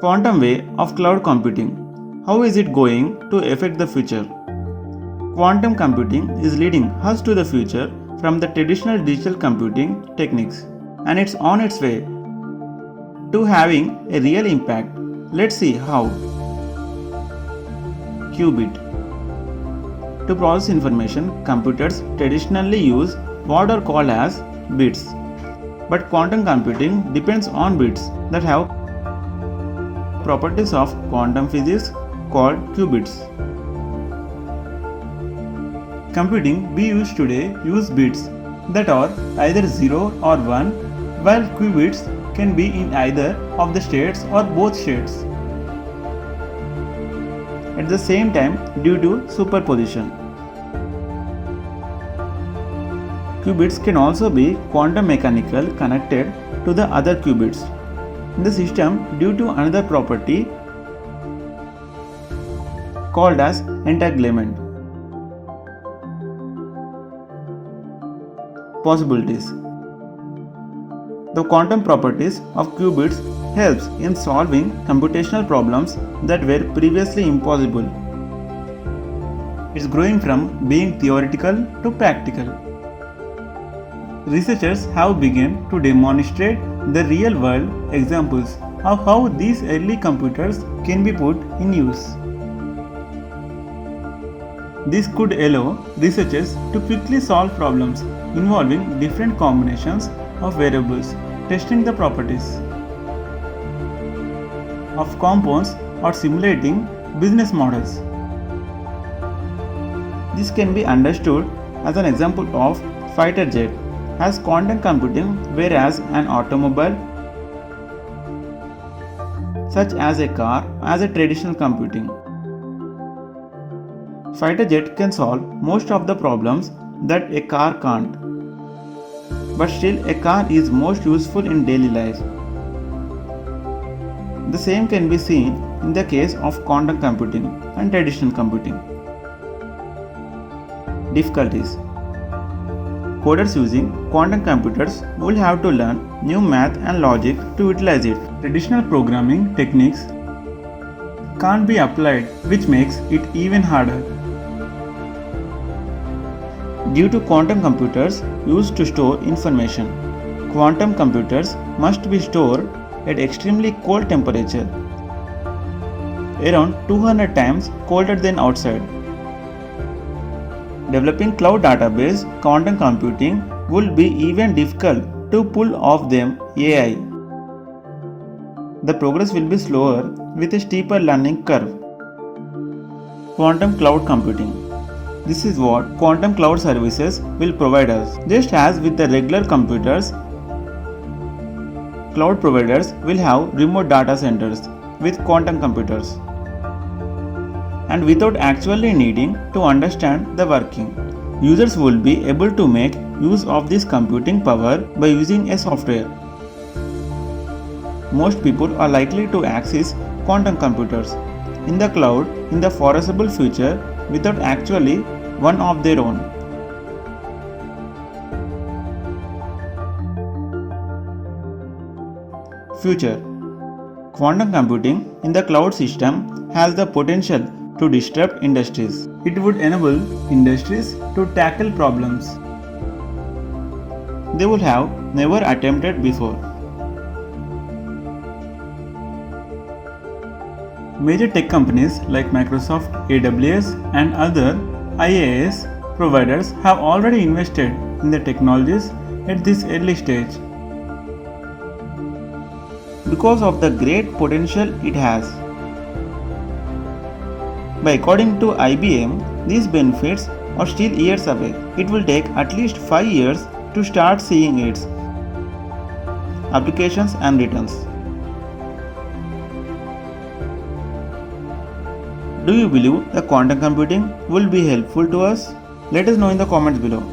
Quantum way of cloud computing. How is it going to affect the future? Quantum computing is leading us to the future from the traditional digital computing techniques, and it's on its way to having a real impact. Let's see how. Qubit. To process information, computers traditionally use what are called as bits. But quantum computing depends on bits that have properties of quantum physics called qubits. Computing we use today use bits that are either 0 or 1, while qubits can be in either of the states or both states at the same time due to superposition. Qubits can also be quantum mechanical connected to the other qubits in the system due to another property called as entanglement. Possibilities. The quantum properties of qubits helps in solving computational problems that were previously impossible. It's growing from being theoretical to practical. Researchers have begun to demonstrate the real-world examples of how these early computers can be put in use. This could allow researchers to quickly solve problems involving different combinations of variables, testing the properties of compounds or simulating business models. This can be understood as an example of fighter jet as quantum computing, whereas an automobile such as a car as a traditional computing. Fighter jet can solve most of the problems that a car can't, but still a car is most useful in daily life. The same can be seen in the case of quantum computing and traditional computing. Difficulties. Coders using quantum computers will have to learn new math and logic to utilize it. Traditional programming techniques can't be applied, which makes it even harder. Due to quantum computers used to store information, quantum computers must be stored at extremely cold temperature, around 200 times colder than outside. Developing cloud database quantum computing will be even difficult to pull off them AI. The progress will be slower with a steeper learning curve. Quantum cloud computing. This is what quantum cloud services will provide us. Just as with the regular computers, cloud providers will have remote data centers with quantum computers. And without actually needing to understand the working, users will be able to make use of this computing power by using a software. Most people are likely to access quantum computers in the cloud in the foreseeable future without actually one of their own. Future. Quantum computing in the cloud system has the potential to disrupt industries. It would enable industries to tackle problems they would have never attempted before. Major tech companies like Microsoft, AWS, and other IaaS providers have already invested in the technologies at this early stage because of the great potential it has. But according to IBM, these benefits are still years away. It will take at least 5 years to start seeing its applications and returns. Do you believe that quantum computing will be helpful to us? Let us know in the comments below.